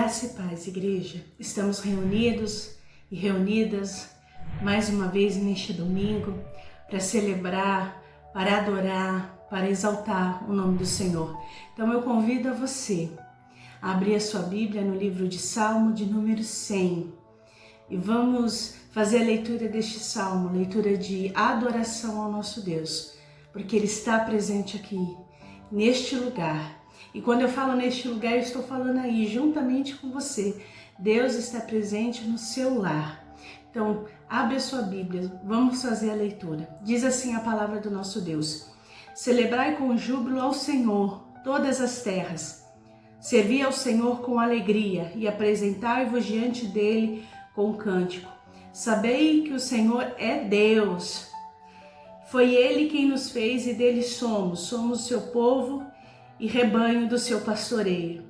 Graça e paz, igreja. Estamos reunidos e reunidas mais uma vez neste domingo para celebrar, para adorar, para exaltar o nome do Senhor. Então eu convido a você a abrir a sua Bíblia no livro de Salmo de número 100 e vamos fazer a leitura deste salmo, leitura de adoração ao nosso Deus, porque Ele está presente aqui, neste lugar. E quando eu falo neste lugar, eu estou falando aí, juntamente com você. Deus está presente no seu lar. Então, abre a sua Bíblia, vamos fazer a leitura. Diz assim a palavra do nosso Deus: celebrai com júbilo ao Senhor todas as terras. Servi ao Senhor com alegria e apresentai-vos diante dele com cântico. Sabei que o Senhor é Deus. Foi Ele quem nos fez e dele somos o seu povo e rebanho do seu pastoreio.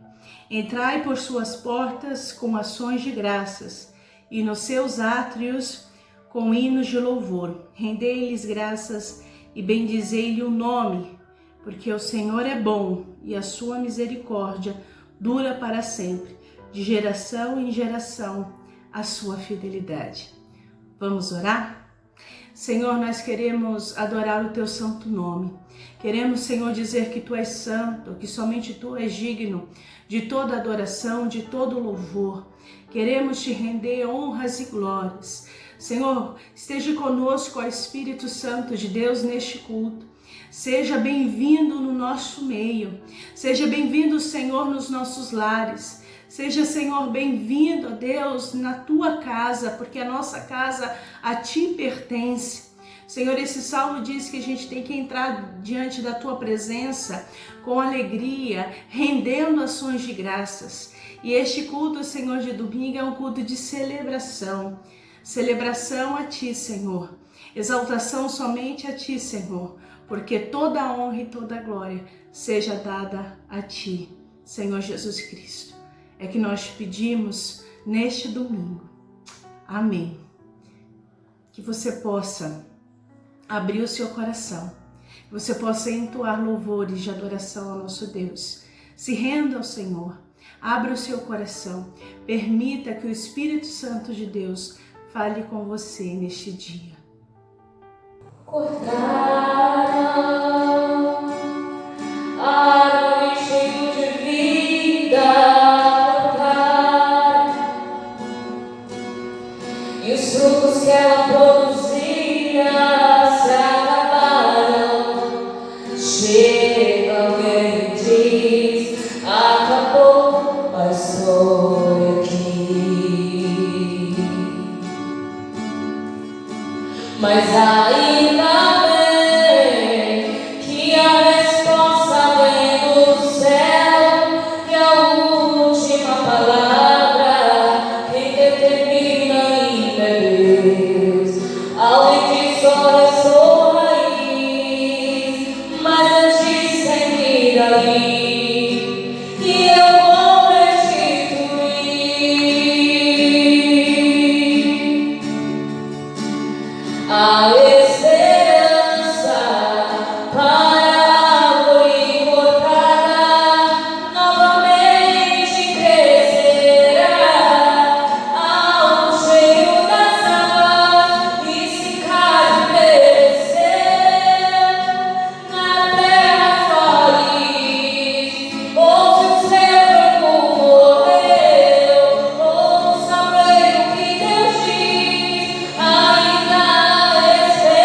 Entrai por suas portas com ações de graças e nos seus átrios com hinos de louvor. Rendei-lhes graças e bendizei-lhe o nome, porque o Senhor é bom e a sua misericórdia dura para sempre, de geração em geração a sua fidelidade. Vamos orar? Senhor, nós queremos adorar o Teu santo nome. Queremos, Senhor, dizer que Tu és santo, que somente Tu és digno de toda adoração, de todo louvor. Queremos Te render honras e glórias. Senhor, esteja conosco, ó Espírito Santo de Deus, neste culto. Seja bem-vindo no nosso meio. Seja bem-vindo, Senhor, nos nossos lares. Seja, Senhor, bem-vindo, ó Deus, na Tua casa, porque a nossa casa a Ti pertence. Senhor, esse salmo diz que a gente tem que entrar diante da Tua presença com alegria, rendendo ações de graças. E este culto, Senhor, de domingo é um culto de celebração. Celebração a Ti, Senhor. Exaltação somente a Ti, Senhor, porque toda a honra e toda a glória seja dada a Ti, Senhor Jesus Cristo. É que nós te pedimos neste domingo. Amém. Que você possa abrir o seu coração, que você possa entoar louvores de adoração ao nosso Deus. Se renda ao Senhor, abra o seu coração, permita que o Espírito Santo de Deus fale com você neste dia. Cortaram árvore cheio de vida, e os frutos que ela produzia se acabaram. Chega alguém e diz: acabou a história aqui. Mas ainda bem que a resposta vem do céu, e a última palavra quem determina ainda é Deus. Alguém que só restou raiz, mas antes sem vir aí, e eu vou restituir a esperança para a árvore cortada. Novamente crescerá ao cheio das águas, e se caso perecer na terra feliz, ou se o seu corpo morreu, ou não saber o que Deus diz, ainda há esperança.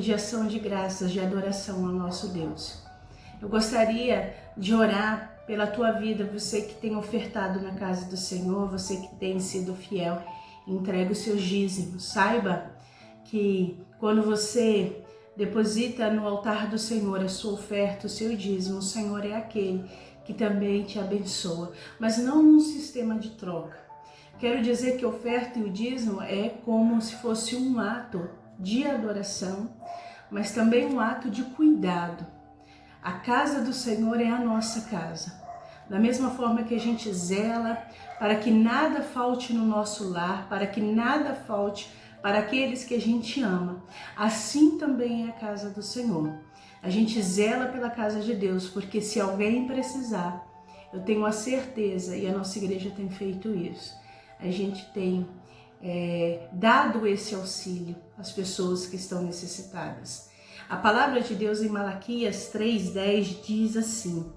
de ação de graças, de adoração ao nosso Deus. Eu gostaria de orar pela tua vida, você que tem ofertado na casa do Senhor, você que tem sido fiel, entrega os seus dízimos. Saiba que quando você deposita no altar do Senhor a sua oferta, o seu dízimo, o Senhor é aquele que também te abençoa, mas não num sistema de troca. Quero dizer que a oferta e o dízimo é como se fosse um ato de adoração, mas também um ato de cuidado. A casa do Senhor é a nossa casa. Da mesma forma que a gente zela para que nada falte no nosso lar, para que nada falte para aqueles que a gente ama, assim também é a casa do Senhor. A gente zela pela casa de Deus, porque se alguém precisar, eu tenho a certeza, e a nossa igreja tem feito isso, a gente tem dado esse auxílio às pessoas que estão necessitadas. A palavra de Deus em Malaquias 3:10 diz assim: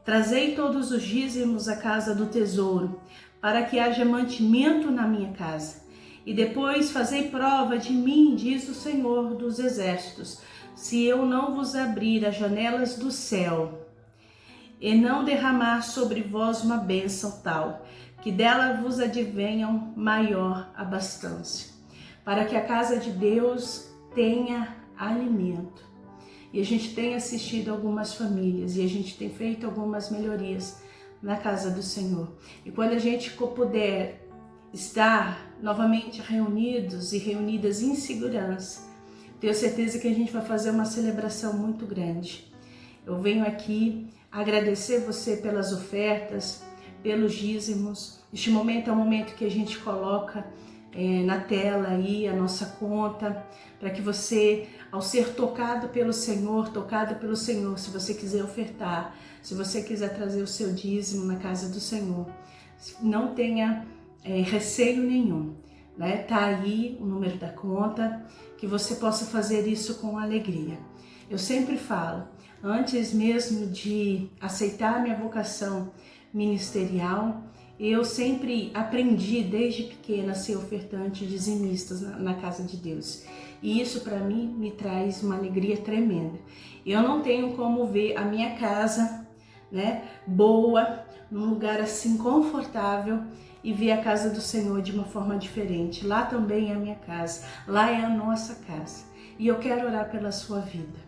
trazei todos os dízimos à casa do tesouro, para que haja mantimento na minha casa. E depois fazei prova de mim, diz o Senhor dos Exércitos, se eu não vos abrir as janelas do céu e não derramar sobre vós uma bênção tal, que dela vos advenham maior abastança, para que a casa de Deus tenha alimento. E a gente tem assistido algumas famílias e a gente tem feito algumas melhorias na casa do Senhor. E quando a gente puder estar novamente reunidos e reunidas em segurança, tenho certeza que a gente vai fazer uma celebração muito grande. Eu venho aqui agradecer você pelas ofertas, pelos dízimos. Este momento é o momento que a gente coloca na tela aí a nossa conta, para que você, ao ser tocado pelo Senhor, se você quiser ofertar, se você quiser trazer o seu dízimo na casa do Senhor, não tenha receio nenhum, né? Tá aí o número da conta, que você possa fazer isso com alegria. Eu sempre falo, antes mesmo de aceitar a minha vocação ministerial, eu sempre aprendi desde pequena a ser ofertante e dizimista na casa de Deus. E isso para mim me traz uma alegria tremenda. Eu não tenho como ver a minha casa, né, boa, num lugar assim confortável, e ver a casa do Senhor de uma forma diferente. Lá também é a minha casa, lá é a nossa casa. E eu quero orar pela sua vida.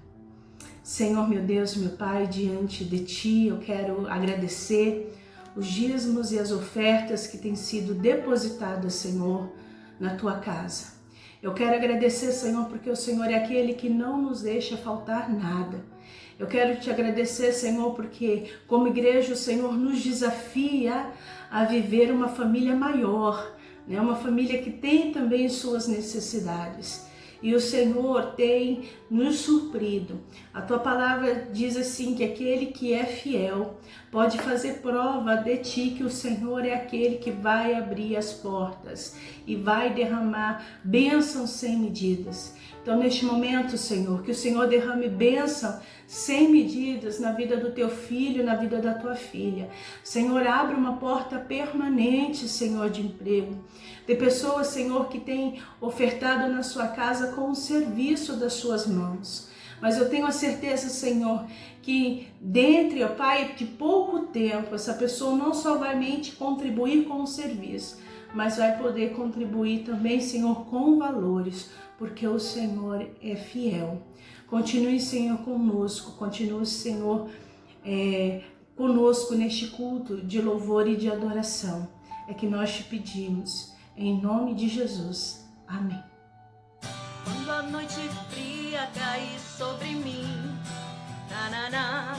Senhor, meu Deus, meu Pai, diante de Ti, eu quero agradecer os dízimos e as ofertas que têm sido depositadas, Senhor, na Tua casa. Eu quero agradecer, Senhor, porque o Senhor é aquele que não nos deixa faltar nada. Eu quero Te agradecer, Senhor, porque como igreja o Senhor nos desafia a viver uma família maior, né? Uma família que tem também suas necessidades. E o Senhor tem nos suprido. A Tua palavra diz assim, que aquele que é fiel pode fazer prova de Ti, que o Senhor é aquele que vai abrir as portas e vai derramar bênçãos sem medidas. Então, neste momento, Senhor, que o Senhor derrame bênção sem medidas na vida do Teu filho, na vida da Tua filha. Senhor, abre uma porta permanente, Senhor, de emprego. De pessoas, Senhor, que têm ofertado na sua casa com o serviço das suas mãos. Mas eu tenho a certeza, Senhor, que dentre, ó Pai, de pouco tempo, essa pessoa não somente contribuir com o serviço, mas vai poder contribuir também, Senhor, com valores, porque o Senhor é fiel. Continue, Senhor, conosco, continue, Senhor, conosco neste culto de louvor e de adoração. É que nós te pedimos, em nome de Jesus. Amém. Quando a noite fria cair sobre mim, na,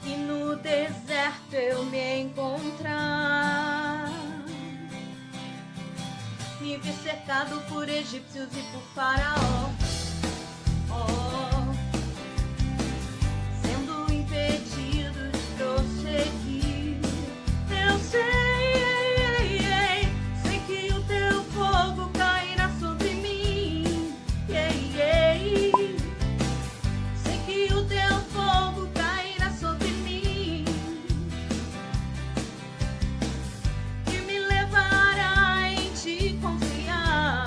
e no deserto eu me encontrar, me vi cercado por egípcios e por faraó, sendo impedido de prosseguir. Eu sei que o Teu fogo cairá sobre mim, sei que o Teu fogo cairá sobre mim, que me levará em Te confiar.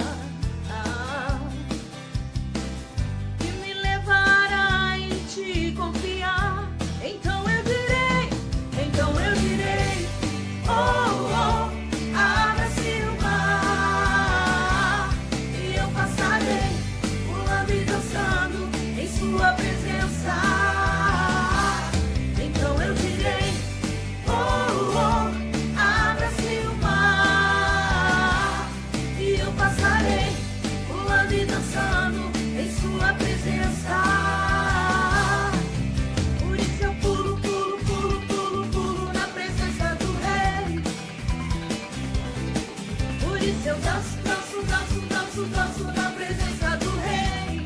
Por isso eu danço, danço, danço, danço, danço na presença do Rei.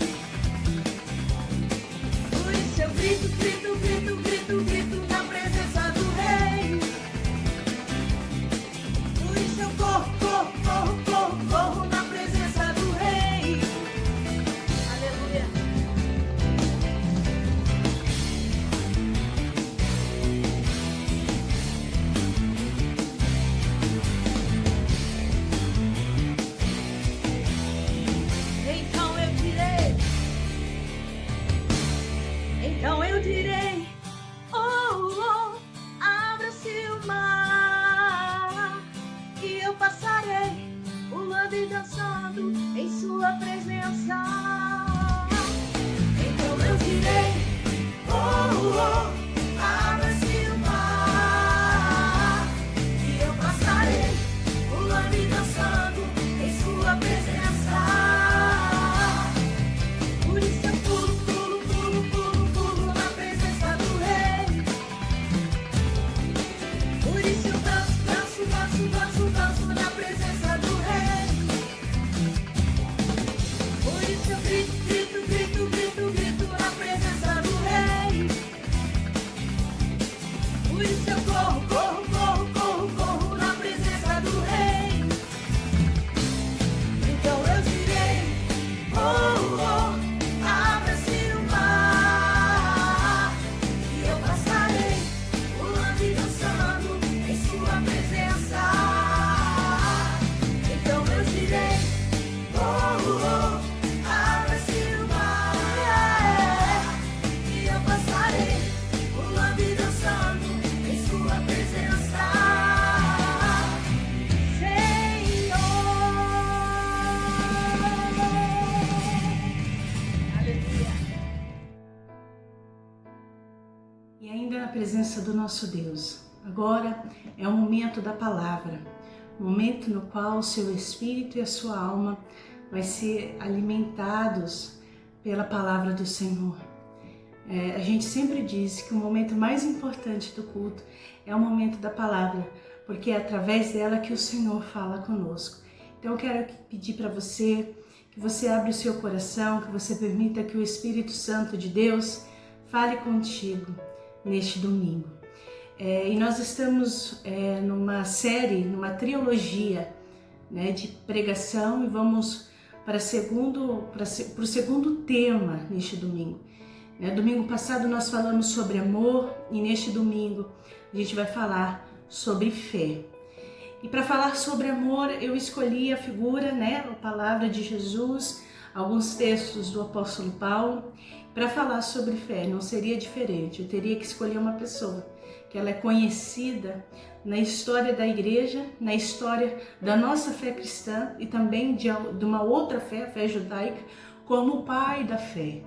Por isso eu grito, grito, grito, grito, grito na presença do Rei. Por isso eu corro, corro, corro, corro, corro na presença do Rei. Aleluia. Então eu direi, oh, oh, abra-se o mar, e eu passarei pulando e dançando em sua presença. Então eu direi, oh, oh, abra-se o mar, e eu passarei pulando e dançando em sua presença. Por isso eu pulo, pulo, pulo, pulo, pulo na presença do Rei. Por isso eu danço, danço, danço, danço, danço na presença do Rei. Por isso eu grito, grito, grito, grito, grito na presença do Rei. Por isso eu corro, corro, corro, corro, corro na presença do Rei. Então eu direi, oh, oh, abra-se o mar, e eu passarei pulando e dançando em sua presença. Então eu direi, oh, oh, abra-se o mar, e eu passarei pulando e dançando em sua presença. Senhor. Aleluia. E ainda na presença do nosso Deus. Agora é o momento da palavra, momento no qual o seu espírito e a sua alma vai ser alimentados pela palavra do Senhor. A gente sempre diz que o momento mais importante do culto é o momento da palavra, porque é através dela que o Senhor fala conosco. Então eu quero pedir para você que você abra o seu coração, que você permita que o Espírito Santo de Deus fale contigo neste domingo. E nós estamos numa série, numa trilogia, né, de pregação, e vamos para o segundo tema neste domingo. Domingo passado nós falamos sobre amor, e neste domingo a gente vai falar sobre fé. E para falar sobre amor, eu escolhi a figura, a palavra de Jesus, alguns textos do apóstolo Paulo. Para falar sobre fé não seria diferente, eu teria que escolher uma pessoa que ela é conhecida na história da igreja, na história da nossa fé cristã e também de uma outra fé, a fé judaica, como o pai da fé,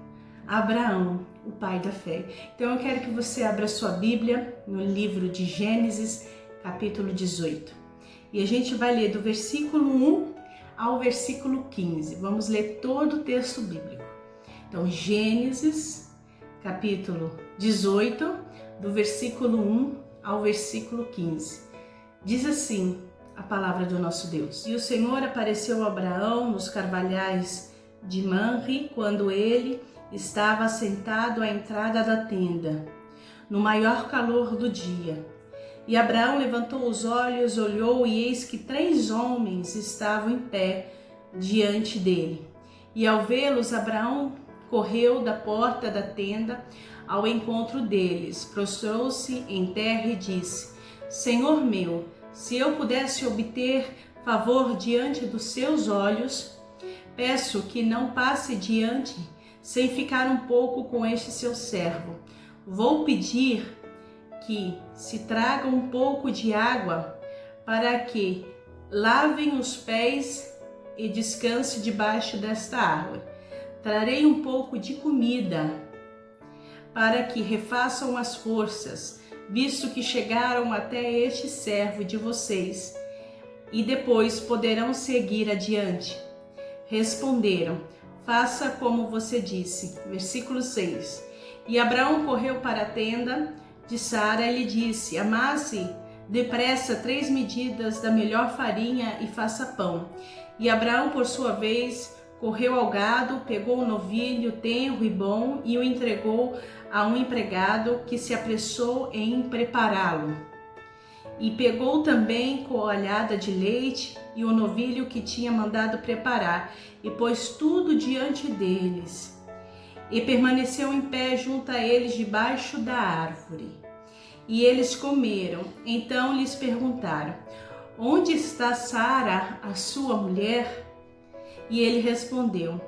Abraão, o pai da fé. Então eu quero que você abra sua Bíblia no livro de Gênesis, capítulo 18. E a gente vai ler do versículo 1 ao versículo 15. Vamos ler todo o texto bíblico. Então, Gênesis, capítulo 18, do versículo 1 ao versículo 15. Diz assim a palavra do nosso Deus. E o Senhor apareceu a Abraão nos carvalhais de Manre, quando ele estava sentado à entrada da tenda, no maior calor do dia. E Abraão levantou os olhos, olhou, e eis que 3 homens estavam em pé diante dele. E ao vê-los, Abraão correu da porta da tenda ao encontro deles, prostrou-se em terra e disse: Senhor meu, se eu pudesse obter favor diante dos seus olhos, peço que não passe diante sem ficar um pouco com este seu servo. Vou pedir que se traga um pouco de água para que lavem os pés e descanse debaixo desta árvore. Trarei um pouco de comida para que refaçam as forças, visto que chegaram até este servo de vocês, e depois poderão seguir adiante. Responderam: faça como você disse. Versículo 6. E Abraão correu para a tenda de Sara e lhe disse: amasse depressa 3 medidas da melhor farinha e faça pão. E Abraão, por sua vez, correu ao gado, pegou o novilho tenro e bom e o entregou a um empregado que se apressou em prepará-lo. E pegou também coalhada de leite e o novilho que tinha mandado preparar, e pôs tudo diante deles. E permaneceu em pé junto a eles debaixo da árvore. E eles comeram. Então lhes perguntaram: onde está Sara, a sua mulher? E ele respondeu: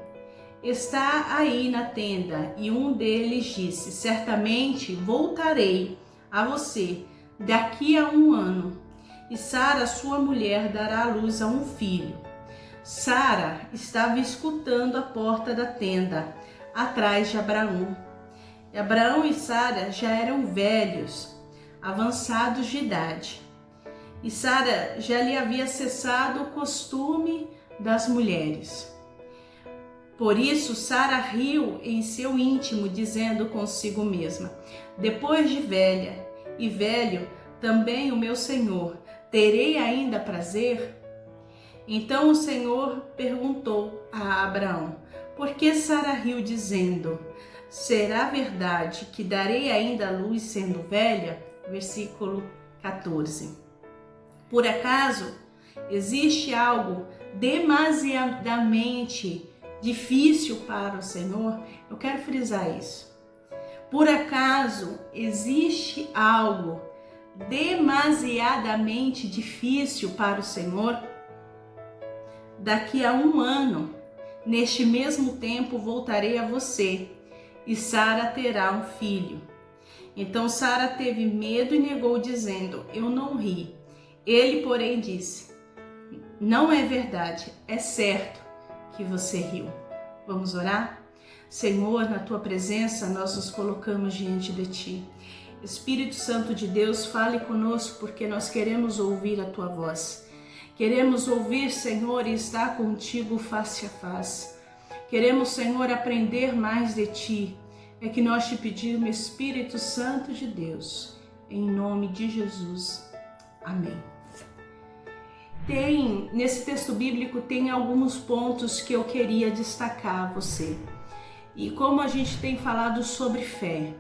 está aí na tenda. E um deles disse: certamente voltarei a você daqui a 1 ano, e Sara, sua mulher, dará à luz a um filho. Sara estava escutando à porta da tenda, atrás de Abraão. Abraão e Sara já eram velhos, avançados de idade, e Sara já lhe havia cessado o costume das mulheres. Por isso, Sara riu em seu íntimo, dizendo consigo mesma: depois de velha e velho também o meu senhor, terei ainda prazer? Então o Senhor perguntou a Abraão: por que Sara riu, dizendo: será verdade que darei ainda a luz sendo velha? Versículo 14. Por acaso existe algo demasiadamente difícil para o Senhor? Eu quero frisar isso. Por acaso existe algo demasiadamente difícil para o Senhor? Daqui a 1 ano, neste mesmo tempo, voltarei a você, e Sara terá um filho. Então Sara teve medo e negou, dizendo: eu não ri. Ele, porém, disse: não é verdade, é certo que você riu. Vamos orar? Senhor, na tua presença nós nos colocamos diante de ti. Espírito Santo de Deus, fale conosco, porque nós queremos ouvir a tua voz. Queremos ouvir, Senhor, e estar contigo face a face. Queremos, Senhor, aprender mais de ti. É que nós te pedimos, Espírito Santo de Deus, em nome de Jesus. Amém. Nesse texto bíblico tem alguns pontos que eu queria destacar a você. E como a gente tem falado sobre fé,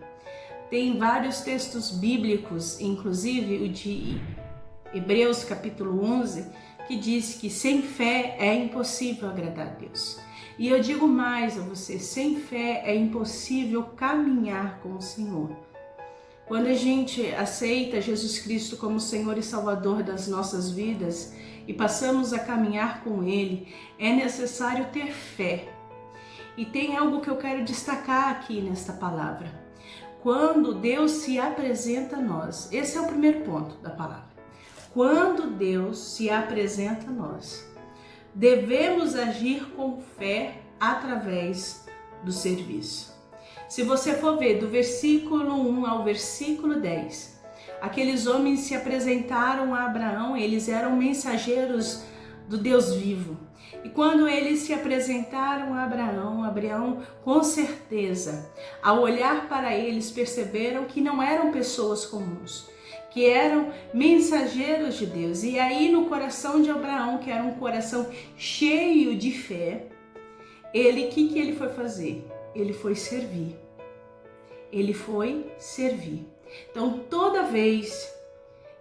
tem vários textos bíblicos, inclusive o de Hebreus capítulo 11, que diz que sem fé é impossível agradar a Deus. E eu digo mais a você: sem fé é impossível caminhar com o Senhor. Quando a gente aceita Jesus Cristo como Senhor e Salvador das nossas vidas e passamos a caminhar com Ele, é necessário ter fé. E tem algo que eu quero destacar aqui nesta palavra. Quando Deus se apresenta a nós, esse é o primeiro ponto da palavra. Quando Deus se apresenta a nós, devemos agir com fé através do serviço. Se você for ver do versículo 1 ao versículo 10, aqueles homens se apresentaram a Abraão, eles eram mensageiros do Deus vivo. E quando eles se apresentaram a Abraão com certeza, ao olhar para eles, perceberam que não eram pessoas comuns, que eram mensageiros de Deus. E aí no coração de Abraão, que era um coração cheio de fé, o que ele foi fazer? Ele foi servir. Ele foi servir. Então toda vez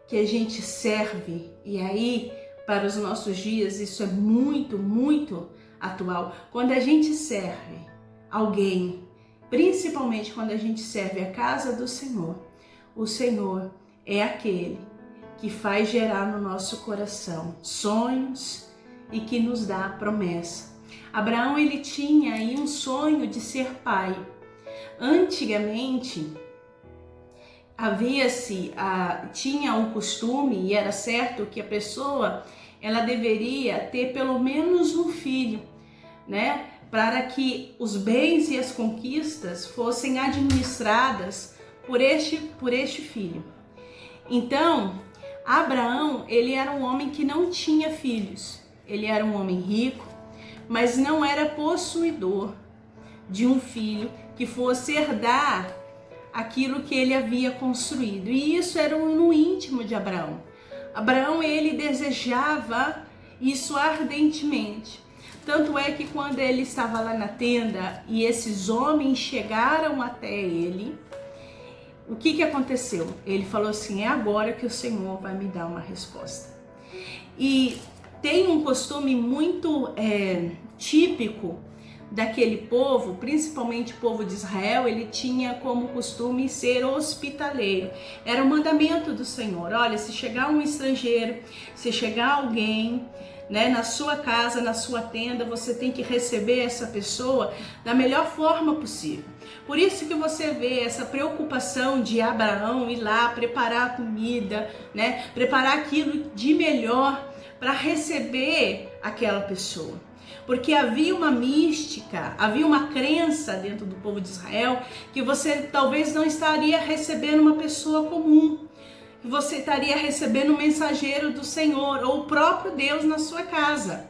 que a gente serve, e aí para os nossos dias isso é muito, muito atual, quando a gente serve alguém, principalmente quando a gente serve a casa do Senhor, o Senhor é aquele que faz gerar no nosso coração sonhos e que nos dá promessa. Abraão, ele tinha aí um sonho de ser pai. Antigamente, tinha um costume, e era certo, que a pessoa ela deveria ter pelo menos um filho, né? Para que os bens e as conquistas fossem administradas por este filho. Então, Abraão, ele era um homem que não tinha filhos. Ele era um homem rico, mas não era possuidor de um filho que fosse herdar aquilo que ele havia construído. E isso era no íntimo de Abraão. Abraão, ele desejava isso ardentemente. Tanto é que quando ele estava lá na tenda e esses homens chegaram até ele, o que aconteceu? Ele falou assim: é agora que o Senhor vai me dar uma resposta. E tem um costume muito típico daquele povo, principalmente o povo de Israel. Ele tinha como costume ser hospitaleiro. Era o mandamento do Senhor. Olha, se chegar um estrangeiro, se chegar alguém, né, na sua casa, na sua tenda, você tem que receber essa pessoa da melhor forma possível. Por isso que você vê essa preocupação de Abraão ir lá preparar a comida, né, preparar aquilo de melhor para receber aquela pessoa. Porque havia uma mística, havia uma crença dentro do povo de Israel que você talvez não estaria recebendo uma pessoa comum, que você estaria recebendo um mensageiro do Senhor ou o próprio Deus na sua casa.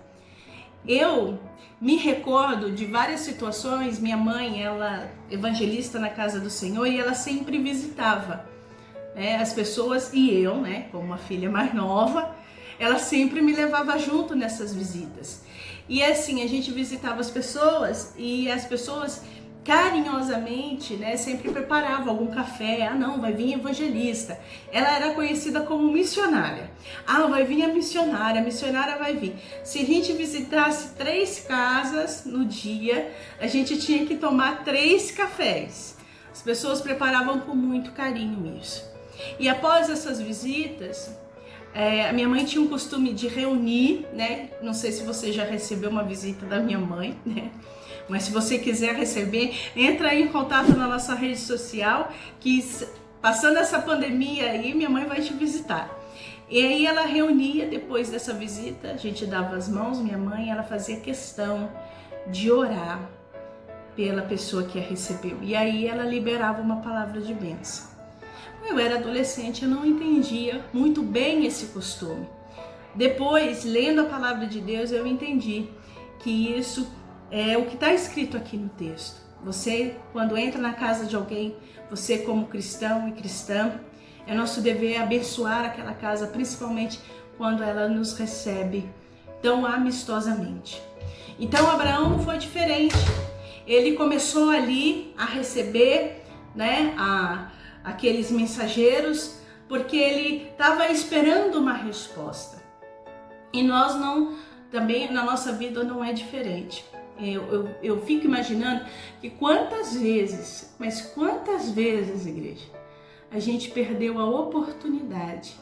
Eu me recordo de várias situações. Minha mãe, ela é evangelista na casa do Senhor e ela sempre visitava, né, as pessoas, e eu, né, como a filha mais nova, ela sempre me levava junto nessas visitas. E assim, a gente visitava as pessoas e as pessoas carinhosamente, né, sempre preparavam algum café. Ah, não, vai vir evangelista. Ela era conhecida como missionária. Ah, vai vir a missionária vai vir. Se a gente visitasse 3 casas no dia, a gente tinha que tomar 3 cafés. As pessoas preparavam com muito carinho isso. E após essas visitas, a minha mãe tinha um costume de reunir, né? Não sei se você já recebeu uma visita da minha mãe, né? Mas se você quiser receber, entra aí em contato na nossa rede social, que passando essa pandemia aí, minha mãe vai te visitar. E aí ela reunia, depois dessa visita, a gente dava as mãos, minha mãe, ela fazia questão de orar pela pessoa que a recebeu. E aí ela liberava uma palavra de bênção. Eu era adolescente, eu não entendia muito bem esse costume. Depois, lendo a palavra de Deus, eu entendi que isso é o que está escrito aqui no texto. Você, quando entra na casa de alguém, você como cristão e cristã, é nosso dever abençoar aquela casa, principalmente quando ela nos recebe tão amistosamente. Então Abraão não foi diferente. Ele começou ali a receber, né, aqueles mensageiros, porque ele estava esperando uma resposta. E nós não, também na nossa vida não é diferente. Eu fico imaginando que quantas vezes, igreja, a gente perdeu a oportunidade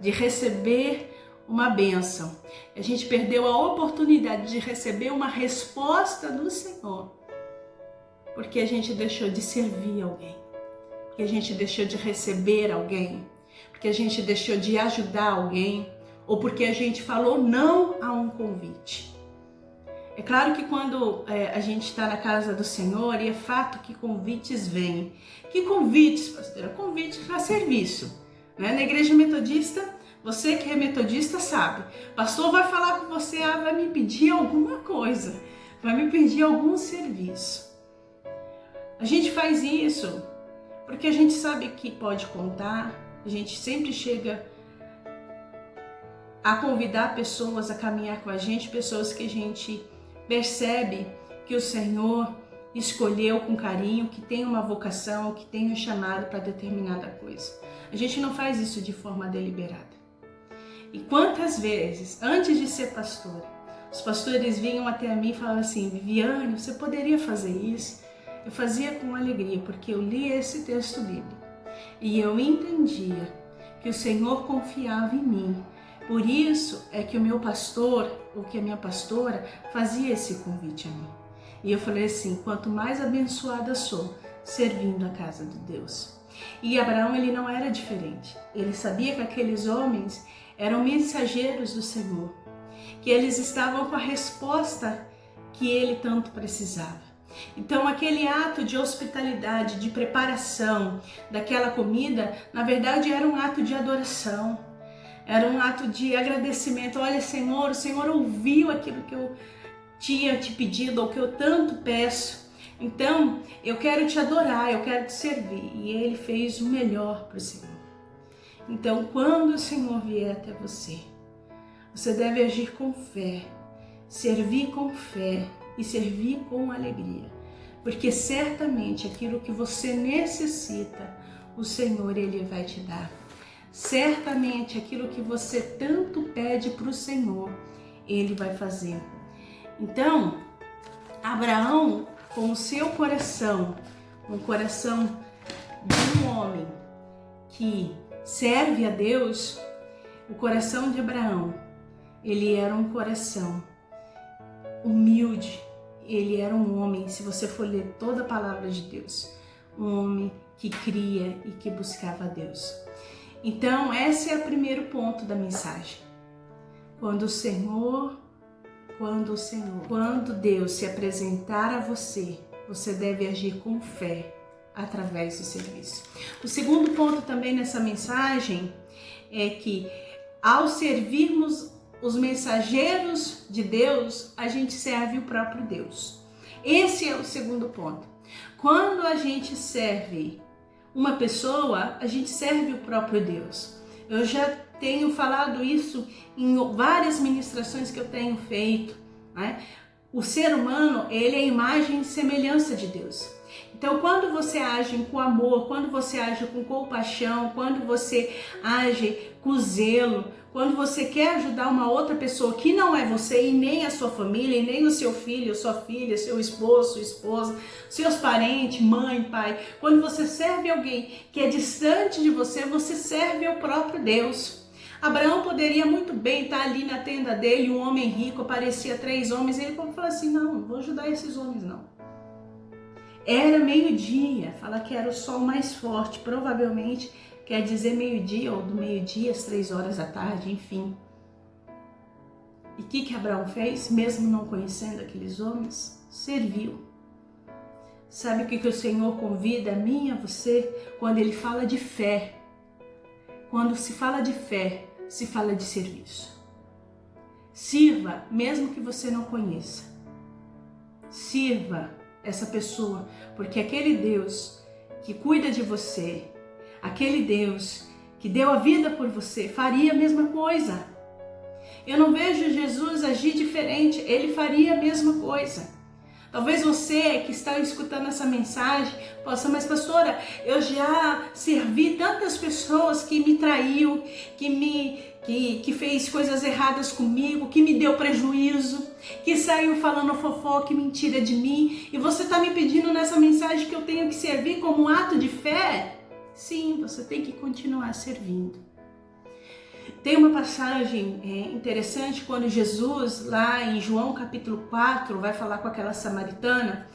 de receber uma bênção. A gente perdeu a oportunidade de receber uma resposta do Senhor, porque a gente deixou de servir alguém, porque a gente deixou de receber alguém, porque a gente deixou de ajudar alguém, ou porque a gente falou não a um convite. É claro que quando a gente está na casa do Senhor, e é fato que convites vêm. Que convites, pastora? Convites para serviço. Né? Na igreja metodista, você que é metodista sabe, pastor vai falar com você, vai me pedir alguma coisa, vai me pedir algum serviço. A gente faz isso porque a gente sabe que pode contar, a gente sempre chega a convidar pessoas a caminhar com a gente, pessoas que a gente percebe que o Senhor escolheu com carinho, que tem uma vocação, que tem um chamado para determinada coisa. A gente não faz isso de forma deliberada. E quantas vezes, antes de ser pastora, os pastores vinham até mim e falavam assim: Viviane, você poderia fazer isso? Eu fazia com alegria, porque eu li esse texto bíblico e eu entendia que o Senhor confiava em mim. Por isso é que o meu pastor, ou que a minha pastora, fazia esse convite a mim. E eu falei assim: quanto mais abençoada sou servindo a casa de Deus. E Abraão, ele não era diferente. Ele sabia que aqueles homens eram mensageiros do Senhor, que eles estavam com a resposta que ele tanto precisava. Então aquele ato de hospitalidade, de preparação daquela comida, na verdade era um ato de adoração, era um ato de agradecimento. Olha, Senhor, o Senhor ouviu aquilo que eu tinha te pedido, ou que eu tanto peço, então eu quero te adorar, eu quero te servir. E ele fez o melhor para o Senhor. Então, quando o Senhor vier até você, você deve agir com fé, servir com fé e servir com alegria, porque certamente aquilo que você necessita, o Senhor, Ele vai te dar. Certamente aquilo que você tanto pede para o Senhor, Ele vai fazer. Então, Abraão, com o seu coração, um coração de um homem que serve a Deus, o coração de Abraão, ele era um coração humilde, ele era um homem, se você for ler toda a palavra de Deus, um homem que cria e que buscava a Deus. Então, esse é o primeiro ponto da mensagem. Quando Deus se apresentar a você, você deve agir com fé através do serviço. O segundo ponto também nessa mensagem é que ao servirmos os mensageiros de Deus, a gente serve o próprio Deus. Esse é o segundo ponto. Quando a gente serve uma pessoa, a gente serve o próprio Deus. Eu já tenho falado isso em várias ministrações que eu tenho feito, né? O ser humano, ele é a imagem e semelhança de Deus. Então, quando você age com amor, quando você age com compaixão, quando você age com zelo, quando você quer ajudar uma outra pessoa que não é você e nem a sua família, e nem o seu filho, sua filha, seu esposo, sua esposa, seus parentes, mãe, pai, quando você serve alguém que é distante de você, você serve ao próprio Deus. Abraão poderia muito bem estar ali na tenda dele, um homem rico, aparecia 3 homens, e ele falou assim, não vou ajudar esses homens não. Era meio-dia, fala que era o sol mais forte, provavelmente quer dizer meio-dia ou do meio-dia às 3 horas da tarde, enfim. E o que Abraão fez, mesmo não conhecendo aqueles homens? Serviu. Sabe o que o Senhor convida a mim e a você quando Ele fala de fé? Quando se fala de fé, se fala de serviço. Sirva, mesmo que você não conheça. Sirva essa pessoa, porque aquele Deus que cuida de você, aquele Deus que deu a vida por você, faria a mesma coisa. Eu não vejo Jesus agir diferente, Ele faria a mesma coisa. Talvez você que está escutando essa mensagem possa, mas pastora, eu já servi tantas pessoas que me traiu, que fez coisas erradas comigo, que me deu prejuízo, que saiu falando fofoca e mentira de mim, e você está me pedindo nessa mensagem que eu tenho que servir como um ato de fé? Sim, você tem que continuar servindo. Tem uma passagem interessante quando Jesus, lá em João capítulo 4, vai falar com aquela samaritana,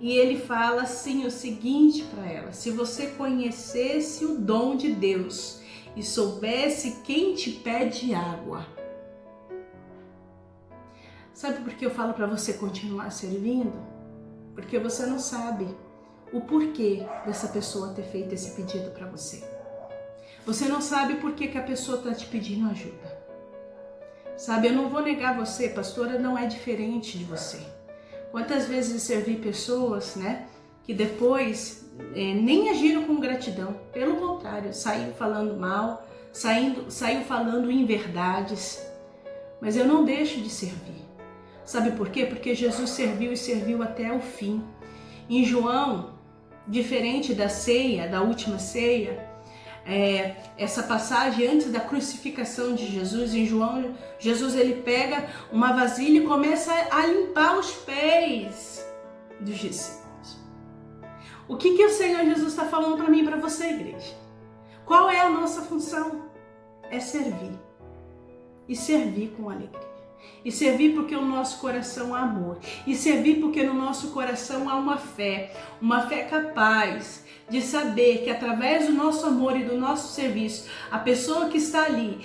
e ele fala assim o seguinte para ela: se você conhecesse o dom de Deus e soubesse quem te pede água. Sabe por que eu falo para você continuar servindo? Porque você não sabe o porquê dessa pessoa ter feito esse pedido para você. Você não sabe por que a pessoa está te pedindo ajuda. Sabe, eu não vou negar você, pastora, não é diferente de você. Quantas vezes eu servi pessoas, né, que depois nem agiram com gratidão. Pelo contrário, saiu falando mal, saiu falando inverdades. Mas eu não deixo de servir. Sabe por quê? Porque Jesus serviu e serviu até o fim. Em João, diferente da ceia, da última ceia, essa passagem antes da crucificação de Jesus, em João, Jesus ele pega uma vasilha e começa a limpar os pés dos discípulos. O que o Senhor Jesus está falando para mim e para você, igreja? Qual é a nossa função? É servir. E servir com alegria. E servir porque o nosso coração há amor. E servir porque no nosso coração há uma fé capaz de saber que através do nosso amor e do nosso serviço, a pessoa que está ali,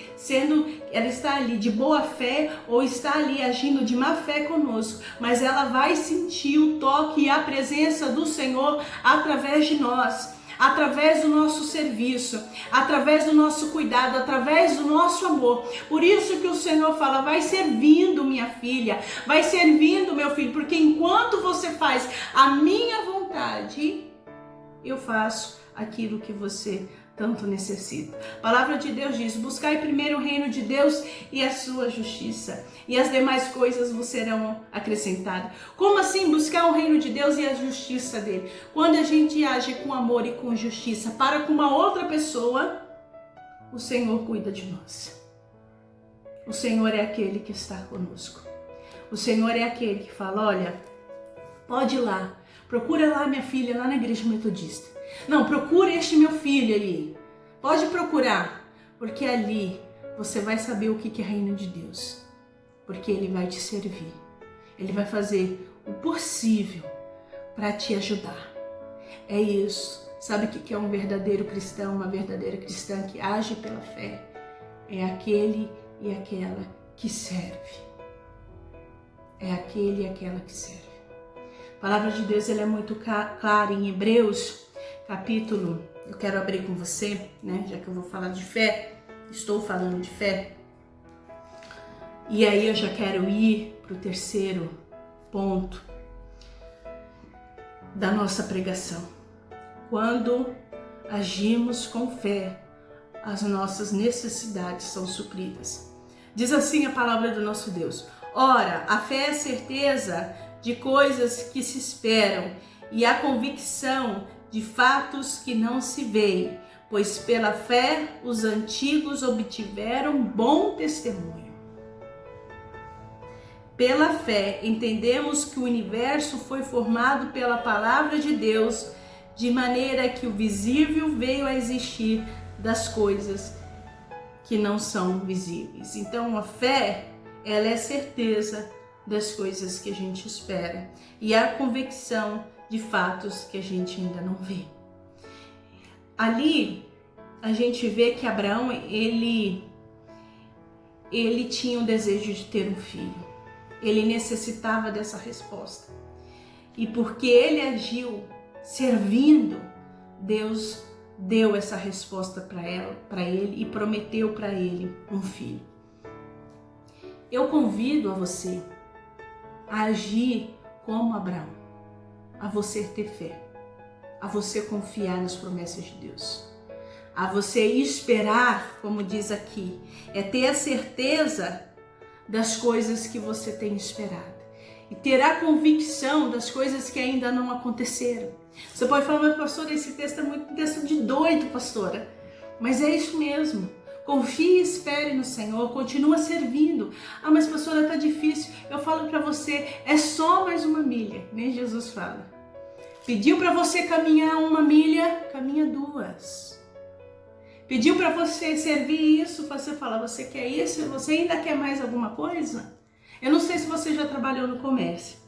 ela está ali de boa fé ou está ali agindo de má fé conosco, mas ela vai sentir o toque e a presença do Senhor através de nós. Através do nosso serviço, através do nosso cuidado, através do nosso amor. Por isso que o Senhor fala, vai servindo minha filha, vai servindo meu filho, porque enquanto você faz a minha vontade, eu faço aquilo que você tanto necessita. A palavra de Deus diz: buscai primeiro o reino de Deus e a sua justiça, e as demais coisas vos serão acrescentadas. Como assim buscar o reino de Deus e a justiça dele? Quando a gente age com amor e com justiça para com uma outra pessoa, o Senhor cuida de nós. O Senhor é aquele que está conosco. O Senhor é aquele que fala: olha, pode ir lá, procura lá minha filha lá na igreja metodista. Não, procura este meu filho ali. Pode procurar, porque ali você vai saber o que é reino de Deus. Porque ele vai te servir. Ele vai fazer o possível para te ajudar. É isso. Sabe o que é um verdadeiro cristão, uma verdadeira cristã que age pela fé? É aquele e aquela que serve. É aquele e aquela que serve. A palavra de Deus ela é muito clara em Hebreus, capítulo, eu quero abrir com você, né? Já que eu vou falar de fé, estou falando de fé. E aí eu já quero ir para o terceiro ponto da nossa pregação. Quando agimos com fé, as nossas necessidades são supridas. Diz assim a palavra do nosso Deus: ora, a fé é a certeza de coisas que se esperam e a convicção de fatos que não se veem, pois pela fé os antigos obtiveram bom testemunho. Pela fé entendemos que o universo foi formado pela palavra de Deus, de maneira que o visível veio a existir das coisas que não são visíveis. Então a fé, ela é certeza das coisas que a gente espera e a convicção de fatos que a gente ainda não vê. Ali a gente vê que Abraão, ele tinha o desejo de ter um filho. Ele necessitava dessa resposta. E porque ele agiu servindo, Deus deu essa resposta para ele e prometeu para ele um filho. Eu convido a você a agir como Abraão, a você ter fé, a você confiar nas promessas de Deus, a você esperar, como diz aqui, é ter a certeza das coisas que você tem esperado e ter a convicção das coisas que ainda não aconteceram. Você pode falar: mas pastora, esse texto é muito texto de doido, pastora. Mas é isso mesmo. Confie e espere no Senhor, continua servindo. Ah, mas pastora, tá difícil. Eu falo para você, é só mais uma milha, nem Jesus fala. Pediu para você caminhar uma milha, caminha 2. Pediu para você servir isso, você fala: você quer isso? Você ainda quer mais alguma coisa? Eu não sei se você já trabalhou no comércio.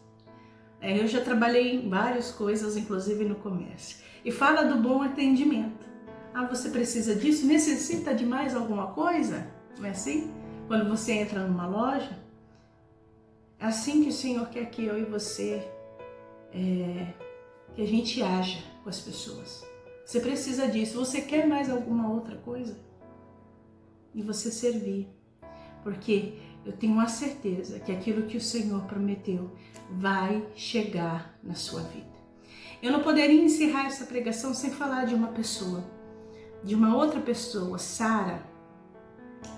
Eu já trabalhei em várias coisas, inclusive no comércio. E fala do bom atendimento. Ah, você precisa disso? Necessita de mais alguma coisa? Não é assim? Quando você entra numa loja, é assim que o Senhor quer que eu e você, que a gente haja com as pessoas. Você precisa disso. Você quer mais alguma outra coisa? E você servir. Porque eu tenho a certeza que aquilo que o Senhor prometeu vai chegar na sua vida. Eu não poderia encerrar essa pregação sem falar de uma pessoa, de uma outra pessoa, Sara.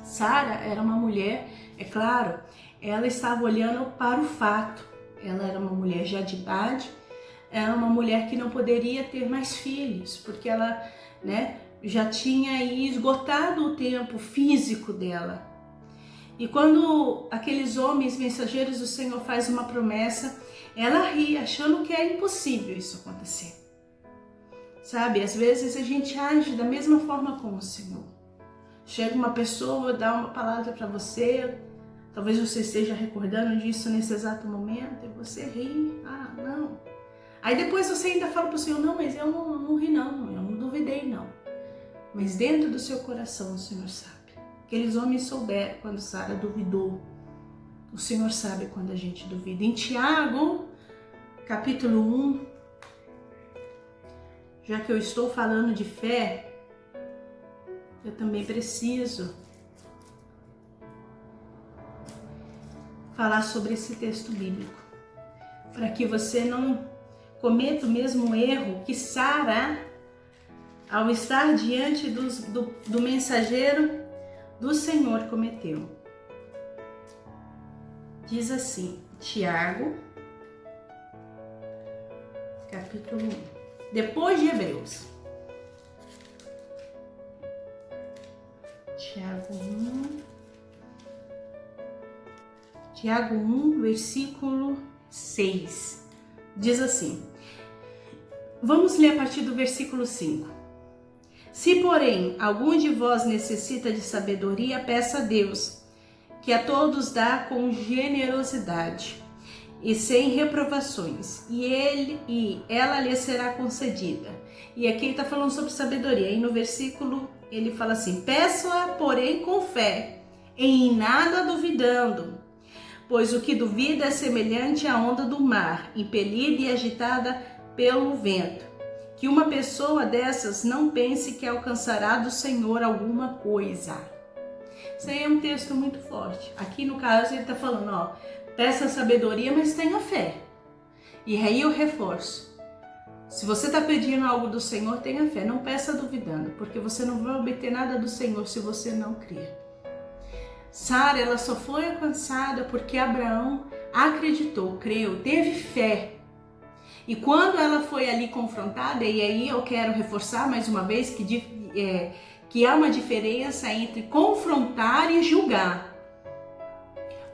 Sara era uma mulher, é claro, ela estava olhando para o fato. Ela era uma mulher já de idade, era uma mulher que não poderia ter mais filhos, porque ela, já tinha aí esgotado o tempo físico dela. E quando aqueles homens mensageiros do Senhor fazem uma promessa, ela ri, achando que é impossível isso acontecer. Sabe, às vezes a gente age da mesma forma com o Senhor. Chega uma pessoa, dá uma palavra para você, talvez você esteja recordando disso nesse exato momento, e você ri, ah, não. Aí depois você ainda fala para o Senhor: não, mas eu não ri não, eu não duvidei não. Mas dentro do seu coração o Senhor sabe. Aqueles homens souberam quando Sara duvidou. O Senhor sabe quando a gente duvida. Em Tiago, capítulo 1, já que eu estou falando de fé, eu também preciso falar sobre esse texto bíblico, para que você não cometa o mesmo erro que Sara ao estar diante do mensageiro do Senhor, cometeu. Diz assim, Tiago, capítulo 1, depois de Hebreus. Tiago 1, versículo 6. Diz assim, vamos ler a partir do versículo 5. Se, porém, algum de vós necessita de sabedoria, peça a Deus, que a todos dá com generosidade e sem reprovações, e ela lhe será concedida. E aqui ele está falando sobre sabedoria, e no versículo ele fala assim, peça-a, porém, com fé, em nada duvidando, pois o que duvida é semelhante à onda do mar, impelida e agitada pelo vento. Que uma pessoa dessas não pense que alcançará do Senhor alguma coisa. Isso aí é um texto muito forte. Aqui no caso ele está falando, ó, peça sabedoria, mas tenha fé. E aí eu reforço. Se você está pedindo algo do Senhor, tenha fé. Não peça duvidando, porque você não vai obter nada do Senhor se você não crer. Sara, ela só foi alcançada porque Abraão acreditou, creu, teve fé. E quando ela foi ali confrontada, e aí eu quero reforçar mais uma vez que há uma diferença entre confrontar e julgar.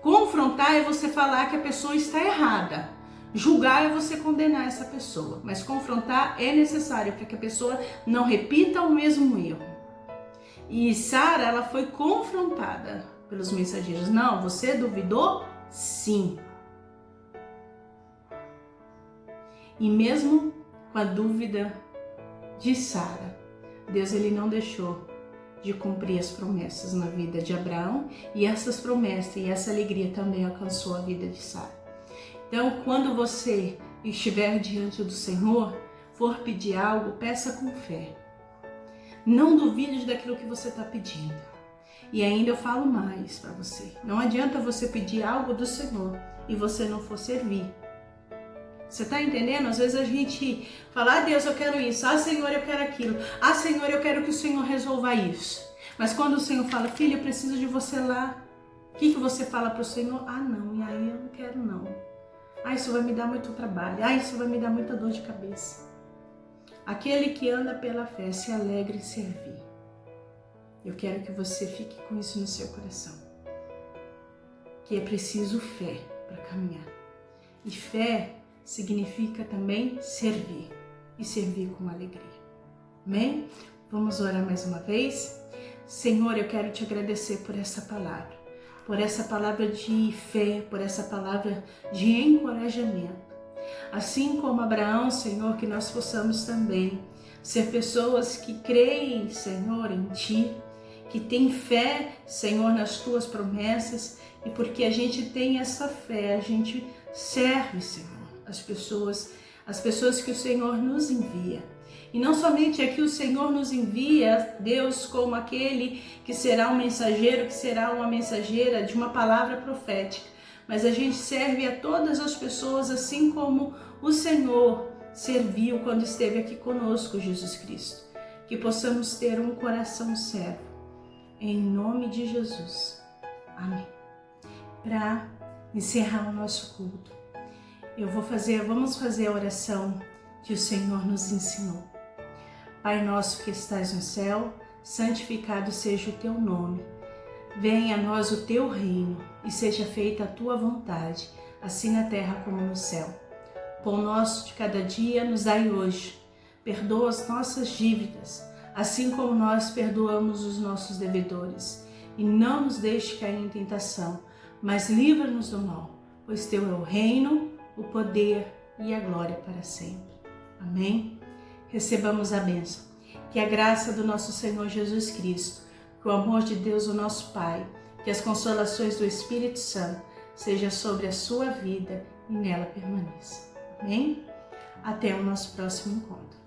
Confrontar é você falar que a pessoa está errada. Julgar é você condenar essa pessoa. Mas confrontar é necessário para que a pessoa não repita o mesmo erro. E Sara, ela foi confrontada pelos mensageiros. Não, você duvidou? Sim. E mesmo com a dúvida de Sara, Deus ele não deixou de cumprir as promessas na vida de Abraão, e essas promessas e essa alegria também alcançou a vida de Sara. Então, quando você estiver diante do Senhor, for pedir algo, peça com fé. Não duvide daquilo que você está pedindo. E ainda eu falo mais para você. Não adianta você pedir algo do Senhor e você não for servir. Você está entendendo? Às vezes a gente fala, Deus, eu quero isso. Senhor, eu quero aquilo. Senhor, eu quero que o Senhor resolva isso. Mas quando o Senhor fala, filho, eu preciso de você lá. O que você fala para o Senhor? Não, e aí eu não quero não. Isso vai me dar muito trabalho. Isso vai me dar muita dor de cabeça. Aquele que anda pela fé se alegra em servir. Eu quero que você fique com isso no seu coração. Que é preciso fé para caminhar. E fé significa também servir. E servir com alegria. Amém? Vamos orar mais uma vez? Senhor, eu quero te agradecer por essa palavra. Por essa palavra de fé, por essa palavra de encorajamento. Assim como Abraão, Senhor, que nós possamos também ser pessoas que creem, Senhor, em Ti, que têm fé, Senhor, nas Tuas promessas, e porque a gente tem essa fé, a gente serve, Senhor, as pessoas que o Senhor nos envia. E não somente aqui o Senhor nos envia, Deus, como aquele que será um mensageiro, que será uma mensageira de uma palavra profética, mas a gente serve a todas as pessoas assim como o Senhor serviu quando esteve aqui conosco, Jesus Cristo. Que possamos ter um coração servo, em nome de Jesus. Amém. Para encerrar o nosso culto, vamos fazer a oração que o Senhor nos ensinou. Pai nosso que estás no céu, santificado seja o teu nome. Venha a nós o teu reino e seja feita a tua vontade, assim na terra como no céu. Pão nosso de cada dia nos dai hoje. Perdoa as nossas dívidas, assim como nós perdoamos os nossos devedores. E não nos deixe cair em tentação, mas livra-nos do mal, pois teu é o reino, o poder e a glória para sempre. Amém? Recebamos a bênção. Que a graça do nosso Senhor Jesus Cristo, que o amor de Deus, o nosso Pai, que as consolações do Espírito Santo seja sobre a sua vida e nela permaneça. Amém? Até o nosso próximo encontro.